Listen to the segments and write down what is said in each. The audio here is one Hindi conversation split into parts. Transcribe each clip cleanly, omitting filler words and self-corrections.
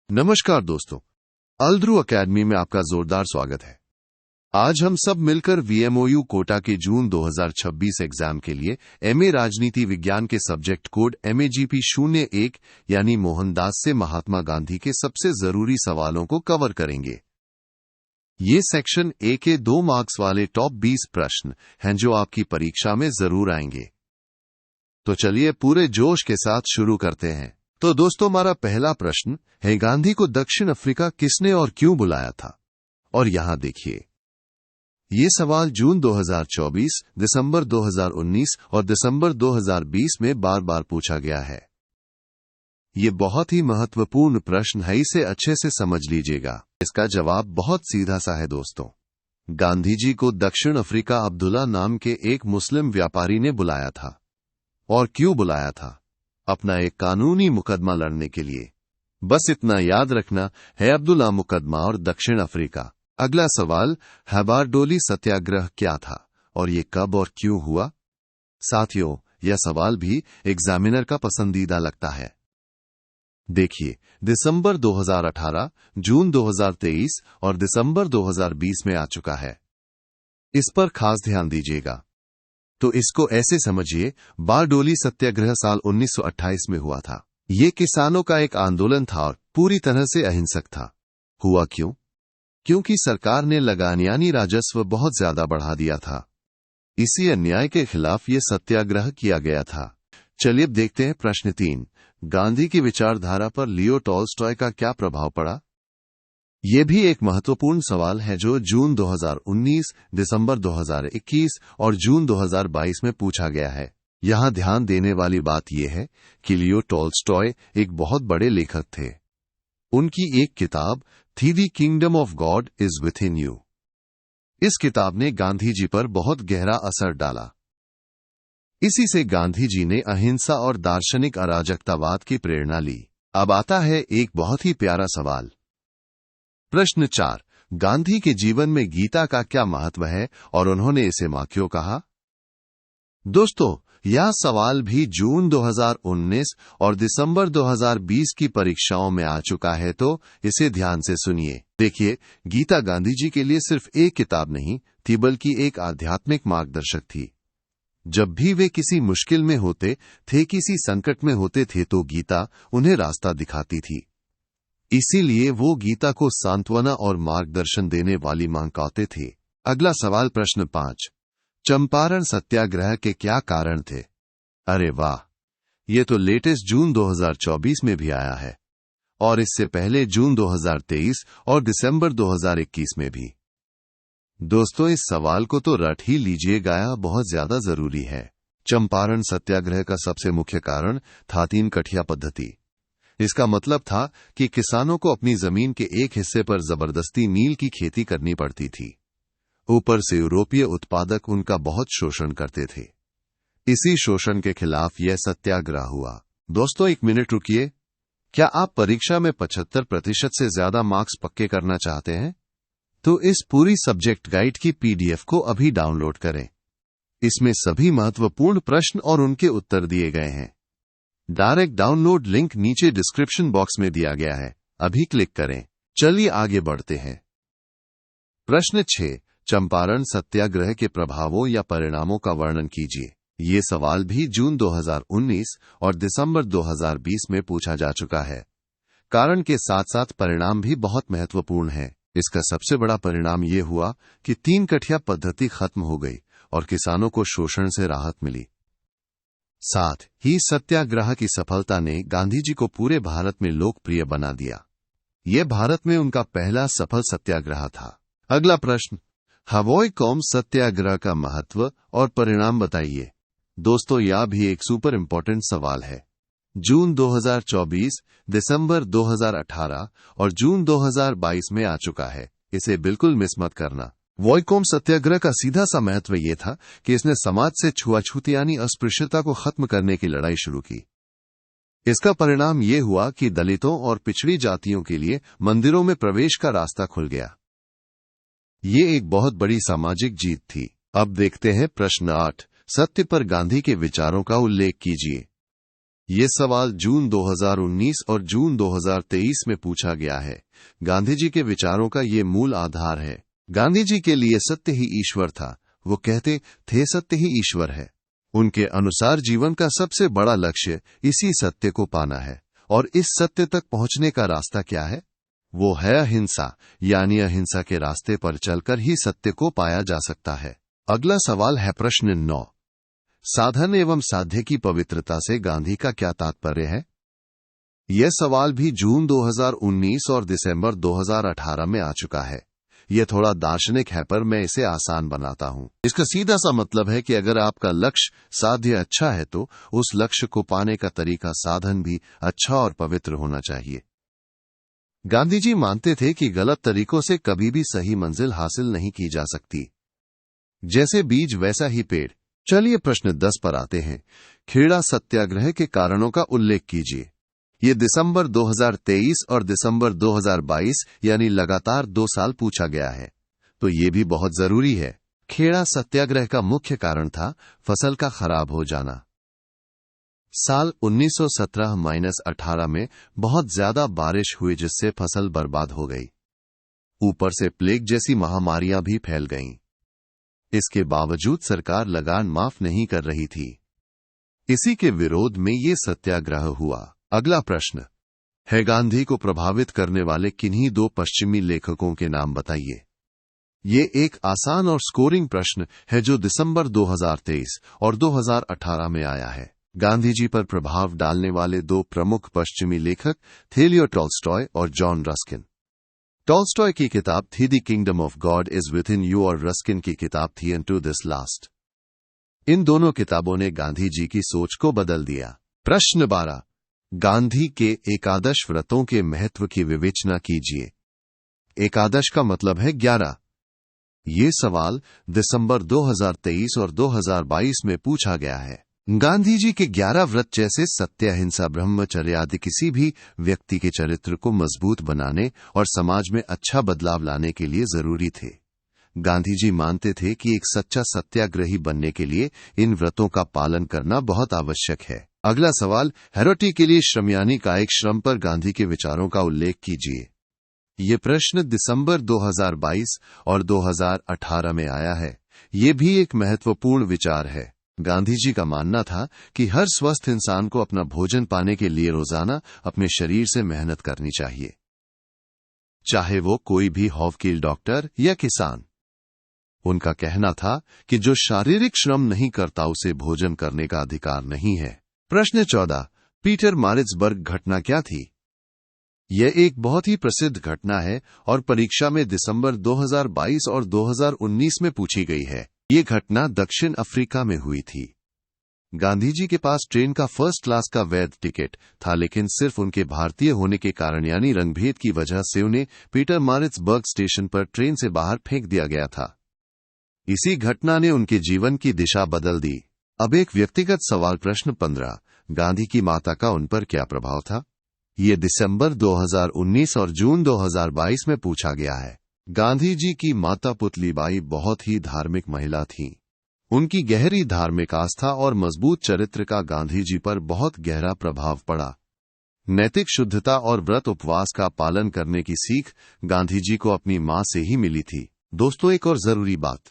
नमस्कार दोस्तों, अलध्रुव अकेडमी में आपका जोरदार स्वागत है। आज हम सब मिलकर वीएमओयू कोटा के जून 2026 एग्जाम के लिए एमए राजनीति विज्ञान के सब्जेक्ट कोड MEGP 01 यानी मोहनदास से महात्मा गांधी के सबसे जरूरी सवालों को कवर करेंगे। ये सेक्शन ए के 2 मार्क्स वाले टॉप 20 प्रश्न हैं जो आपकी परीक्षा में जरूर आएंगे। तो चलिए पूरे जोश के साथ शुरू करते हैं। तो दोस्तों, हमारा पहला प्रश्न है, गांधी को दक्षिण अफ्रीका किसने और क्यों बुलाया था? और यहां देखिए, ये सवाल जून 2024, दिसंबर 2019 और दिसंबर 2020 में बार बार पूछा गया है। ये बहुत ही महत्वपूर्ण प्रश्न है, इसे अच्छे से समझ लीजिएगा। इसका जवाब बहुत सीधा सा है दोस्तों। गांधी जी को दक्षिण अफ्रीका अब्दुल्ला नाम के एक मुस्लिम व्यापारी ने बुलाया था। और क्यों बुलाया था? अपना एक कानूनी मुकदमा लड़ने के लिए। बस इतना याद रखना है, अब्दुल्ला मुकदमा और दक्षिण अफ्रीका। अगला सवाल है, बारडोली सत्याग्रह क्या था और ये कब और क्यों हुआ? साथियों, यह सवाल भी एग्जामिनर का पसंदीदा लगता है। देखिए, दिसंबर 2018, जून 2023 और दिसंबर 2020 में आ चुका है। इस पर खास ध्यान दीजिएगा। तो इसको ऐसे समझिए, बारडोली सत्याग्रह साल 1928 में हुआ था। ये किसानों का एक आंदोलन था और पूरी तरह से अहिंसक था। हुआ क्यों? क्योंकि सरकार ने लगान यानी राजस्व बहुत ज्यादा बढ़ा दिया था। इसी अन्याय के खिलाफ ये सत्याग्रह किया गया था। चलिए अब देखते हैं प्रश्न 3। गांधी की विचारधारा पर लियो टॉल्स्टॉय का क्या प्रभाव पड़ा? ये भी एक महत्वपूर्ण सवाल है जो जून 2019, दिसंबर 2021 और जून 2022 में पूछा गया है। यहां ध्यान देने वाली बात यह है कि लियो टॉल्स्टॉय एक बहुत बड़े लेखक थे। उनकी एक किताब थी the kingdom of God is with in you. इस किताब ने गांधी जी पर बहुत गहरा असर डाला। इसी से गांधी जी ने अहिंसा और दार्शनिक अराजकतावाद की प्रेरणा ली। अब आता है एक बहुत ही प्यारा सवाल। प्रश्न 4। गांधी के जीवन में गीता का क्या महत्व है और उन्होंने इसे मां क्यों कहा? दोस्तों, यह सवाल भी जून 2019 और दिसंबर 2020 की परीक्षाओं में आ चुका है, तो इसे ध्यान से सुनिए। देखिए, गीता गांधी जी के लिए सिर्फ एक किताब नहीं थी, बल्कि एक आध्यात्मिक मार्गदर्शक थी। जब भी वे किसी मुश्किल में होते थे, किसी संकट में होते थे, तो गीता उन्हें रास्ता दिखाती थी। इसीलिए वो गीता को सांत्वना और मार्गदर्शन देने वाली मानते थे। अगला सवाल प्रश्न 5। चंपारण सत्याग्रह के क्या कारण थे? अरे वाह, ये तो लेटेस्ट जून 2024 में भी आया है और इससे पहले जून 2023 और दिसंबर 2021 में भी। दोस्तों, इस सवाल को तो रट ही लीजिएगा, यह बहुत ज्यादा जरूरी है। चंपारण सत्याग्रह का सबसे मुख्य कारण था 3 कठिया पद्धति। इसका मतलब था कि किसानों को अपनी जमीन के एक हिस्से पर जबरदस्ती नील की खेती करनी पड़ती थी। ऊपर से यूरोपीय उत्पादक उनका बहुत शोषण करते थे। इसी शोषण के खिलाफ यह सत्याग्रह हुआ। दोस्तों, 1 मिनट रुकिए। क्या आप परीक्षा में 75% से ज्यादा मार्क्स पक्के करना चाहते हैं? तो इस पूरी सब्जेक्ट गाइड की PDF को अभी डाउनलोड करें। इसमें सभी महत्वपूर्ण प्रश्न और उनके उत्तर दिए गए हैं। डायरेक्ट डाउनलोड लिंक नीचे डिस्क्रिप्शन बॉक्स में दिया गया है, अभी क्लिक करें। चलिए आगे बढ़ते हैं। प्रश्न 6। चंपारण सत्याग्रह के प्रभावों या परिणामों का वर्णन कीजिए। ये सवाल भी जून 2019 और दिसंबर 2020 में पूछा जा चुका है। कारण के साथ साथ परिणाम भी बहुत महत्वपूर्ण है। इसका सबसे बड़ा परिणाम ये हुआ कि 3 कठिया पद्धति खत्म हो गई और किसानों को शोषण से राहत मिली। साथ ही सत्याग्रह की सफलता ने गांधी जी को पूरे भारत में लोकप्रिय बना दिया। यह भारत में उनका पहला सफल सत्याग्रह था। अगला प्रश्न, हवोई कॉम सत्याग्रह का महत्व और परिणाम बताइए। दोस्तों, यह भी एक सुपर इंपॉर्टेंट सवाल है। जून 2024, दिसंबर 2018 और जून 2022 में आ चुका है। इसे बिल्कुल मिस मत करना। वॉयकॉम सत्याग्रह का सीधा सा महत्व यह था कि इसने समाज से छुआछूत यानी अस्पृश्यता को खत्म करने की लड़ाई शुरू की। इसका परिणाम यह हुआ कि दलितों और पिछड़ी जातियों के लिए मंदिरों में प्रवेश का रास्ता खुल गया। ये एक बहुत बड़ी सामाजिक जीत थी। अब देखते हैं प्रश्न 8। सत्य पर गांधी के विचारों का उल्लेख कीजिए। ये सवाल जून 2019 और जून 2023 में पूछा गया है। गांधी जी के विचारों का ये मूल आधार है। गांधी जी के लिए सत्य ही ईश्वर था। वो कहते थे सत्य ही ईश्वर है। उनके अनुसार जीवन का सबसे बड़ा लक्ष्य इसी सत्य को पाना है। और इस सत्य तक पहुंचने का रास्ता क्या है? वो है अहिंसा, यानी अहिंसा के रास्ते पर चलकर ही सत्य को पाया जा सकता है। अगला सवाल है प्रश्न 9। साधन एवं साध्य की पवित्रता से गांधी का क्या तात्पर्य है? यह सवाल भी जून 2019 और दिसंबर 2018 में आ चुका है। यह थोड़ा दार्शनिक है, पर मैं इसे आसान बनाता हूं। इसका सीधा सा मतलब है कि अगर आपका लक्ष्य साध्य अच्छा है तो उस लक्ष्य को पाने का तरीका साधन भी अच्छा और पवित्र होना चाहिए। गांधी जी मानते थे कि गलत तरीकों से कभी भी सही मंजिल हासिल नहीं की जा सकती। जैसे बीज वैसा ही पेड़। चलिए प्रश्न 10 पर आते हैं। खेड़ा सत्याग्रह के कारणों का उल्लेख कीजिए। ये दिसंबर 2023 और दिसंबर 2022 यानी लगातार 2 साल पूछा गया है, तो ये भी बहुत जरूरी है। खेड़ा सत्याग्रह का मुख्य कारण था फसल का खराब हो जाना। साल 1917-18 में बहुत ज्यादा बारिश हुई, जिससे फसल बर्बाद हो गई। ऊपर से प्लेग जैसी महामारियां भी फैल गईं। इसके बावजूद सरकार लगान माफ नहीं कर रही थी। इसी के विरोध में ये सत्याग्रह हुआ। अगला प्रश्न है, गांधी को प्रभावित करने वाले किन्हीं 2 पश्चिमी लेखकों के नाम बताइए। ये एक आसान और स्कोरिंग प्रश्न है जो दिसंबर 2023 और 2018 में आया है। गांधी जी पर प्रभाव डालने वाले 2 प्रमुख पश्चिमी लेखक थे लियो टॉल्स्टॉय और जॉन रस्किन। टॉल्स्टॉय की किताब थी the kingdom of God is with in you और रस्किन की किताब थी इनटू दिस लास्ट। इन दोनों किताबों ने गांधी जी की सोच को बदल दिया। प्रश्न 12, गांधी के एकादश व्रतों के महत्व की विवेचना कीजिए। एकादश का मतलब है 11। ये सवाल दिसंबर 2023 और 2022 में पूछा गया है। गांधी जी के 11 व्रत जैसे सत्य, अहिंसा, ब्रह्मचर्य आदि किसी भी व्यक्ति के चरित्र को मजबूत बनाने और समाज में अच्छा बदलाव लाने के लिए जरूरी थे। गांधी जी मानते थे कि एक सच्चा सत्याग्रही बनने के लिए इन व्रतों का पालन करना बहुत आवश्यक है। अगला सवाल, हेरोटी के लिए श्रम यानी कायिक श्रम पर गांधी के विचारों का उल्लेख कीजिए। ये प्रश्न दिसंबर 2022 और 2018 में आया है। ये भी एक महत्वपूर्ण विचार है। गांधी जी का मानना था कि हर स्वस्थ इंसान को अपना भोजन पाने के लिए रोजाना अपने शरीर से मेहनत करनी चाहिए, चाहे वो कोई भी हॉवकील डॉक्टर या किसान। उनका कहना था कि जो शारीरिक श्रम नहीं करता उसे भोजन करने का अधिकार नहीं है। प्रश्न 14, पीटर मारिट्सबर्ग घटना क्या थी? यह एक बहुत ही प्रसिद्ध घटना है और परीक्षा में दिसंबर 2022 और 2019 में पूछी गई है। ये घटना दक्षिण अफ्रीका में हुई थी। गांधी जी के पास ट्रेन का फर्स्ट क्लास का वैध टिकट था, लेकिन सिर्फ उनके भारतीय होने के कारण यानी रंगभेद की वजह से उन्हें पीटर मारिट्सबर्ग स्टेशन पर ट्रेन से बाहर फेंक दिया गया था। इसी घटना ने उनके जीवन की दिशा बदल दी। अब एक व्यक्तिगत सवाल, प्रश्न 15, गांधी की माता का उन पर क्या प्रभाव था? ये दिसंबर 2019 और जून 2022 में पूछा गया है। गांधी जी की माता पुतलीबाई बहुत ही धार्मिक महिला थीं। उनकी गहरी धार्मिक आस्था और मजबूत चरित्र का गांधी जी पर बहुत गहरा प्रभाव पड़ा। नैतिक शुद्धता और व्रत उपवास का पालन करने की सीख गांधी जी को अपनी मां से ही मिली थी। दोस्तों, एक और जरूरी बात,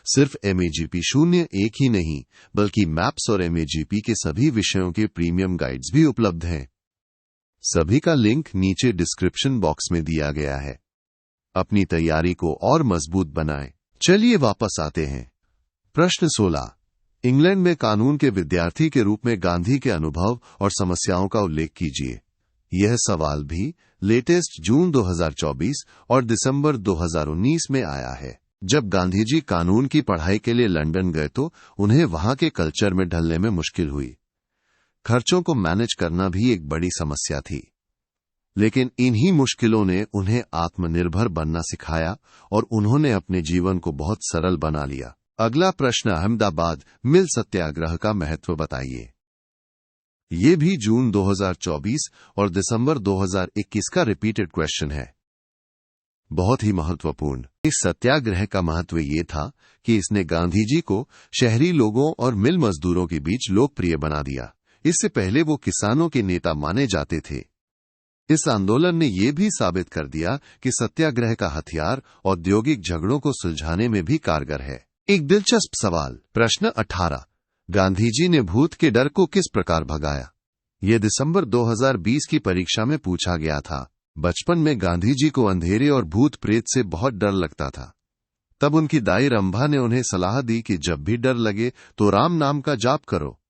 सिर्फ MAGP 01 ही नहीं बल्कि मैप्स और MAGP के सभी विषयों के प्रीमियम गाइड्स भी उपलब्ध हैं। सभी का लिंक नीचे डिस्क्रिप्शन बॉक्स में दिया गया है। अपनी तैयारी को और मजबूत बनाएं। चलिए वापस आते हैं। प्रश्न 16, इंग्लैंड में कानून के विद्यार्थी के रूप में गांधी के अनुभव और समस्याओं का उल्लेख कीजिए। यह सवाल भी लेटेस्ट जून 2024 और दिसंबर 2019 में आया है। जब गांधी जी कानून की पढ़ाई के लिए लंदन गए तो उन्हें वहां के कल्चर में ढलने में मुश्किल हुई। खर्चों को मैनेज करना भी एक बड़ी समस्या थी, लेकिन इन्हीं मुश्किलों ने उन्हें आत्मनिर्भर बनना सिखाया और उन्होंने अपने जीवन को बहुत सरल बना लिया। अगला प्रश्न, अहमदाबाद मिल सत्याग्रह का महत्व बताइए। ये भी जून 2024 और दिसंबर 2021 का रिपीटेड क्वेश्चन है। बहुत ही महत्वपूर्ण। इस सत्याग्रह का महत्व ये था कि इसने गांधी जी को शहरी लोगों और मिल मजदूरों के बीच लोकप्रिय बना दिया। इससे पहले वो किसानों के नेता माने जाते थे। इस आंदोलन ने यह भी साबित कर दिया कि सत्याग्रह का हथियार औद्योगिक झगड़ों को सुलझाने में भी कारगर है। एक दिलचस्प सवाल। प्रश्न 18। गांधी जी ने भूत के डर को किस प्रकार भगाया? यह दिसंबर 2020 की परीक्षा में पूछा गया था। बचपन में गांधी जी को अंधेरे और भूत प्रेत से बहुत डर लगता था। तब उनकी दाई रंभा ने उन्हें सलाह दी कि जब भी डर लगे तो राम नाम का जाप करो।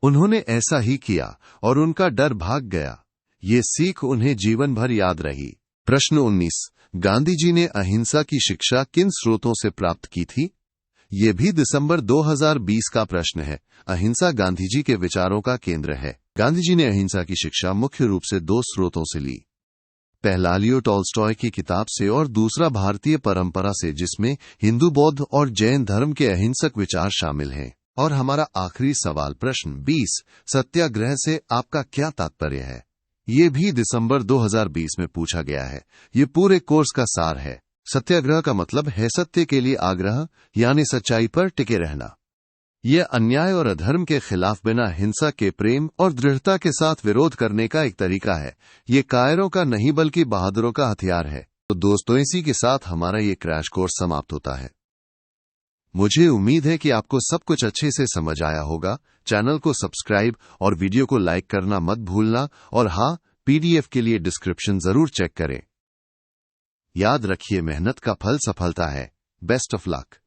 उन्होंने ऐसा ही किया और उनका डर भाग गया। ये सीख उन्हें जीवन भर याद रही। प्रश्न 19। गांधी जी ने अहिंसा की शिक्षा किन स्रोतों से प्राप्त की थी? ये भी दिसंबर 2020 का प्रश्न है। अहिंसा गांधी जी के विचारों का केंद्र है। गांधी जी ने अहिंसा की शिक्षा मुख्य रूप से दो स्रोतों से ली। पहला लियो टॉल्स्टॉय की किताब से और दूसरा भारतीय परंपरा से, जिसमें हिंदू, बौद्ध और जैन धर्म के अहिंसक विचार शामिल हैं। और हमारा आखिरी सवाल। प्रश्न 20। सत्याग्रह से आपका क्या तात्पर्य है? ये भी दिसंबर 2020 में पूछा गया है। ये पूरे कोर्स का सार है। सत्याग्रह का मतलब है सत्य के लिए आग्रह, यानी सच्चाई पर टिके रहना। यह अन्याय और अधर्म के खिलाफ बिना हिंसा के प्रेम और दृढ़ता के साथ विरोध करने का एक तरीका है। ये कायरों का नहीं बल्कि बहादुरों का हथियार है। तो दोस्तों, इसी के साथ हमारा ये क्रैश कोर्स समाप्त होता है। मुझे उम्मीद है कि आपको सब कुछ अच्छे से समझ आया होगा। चैनल को सब्सक्राइब और वीडियो को लाइक करना मत भूलना। और हाँ, पीडीएफ के लिए डिस्क्रिप्शन जरूर चेक करें। याद रखिए, मेहनत का फल सफलता है। Best of luck.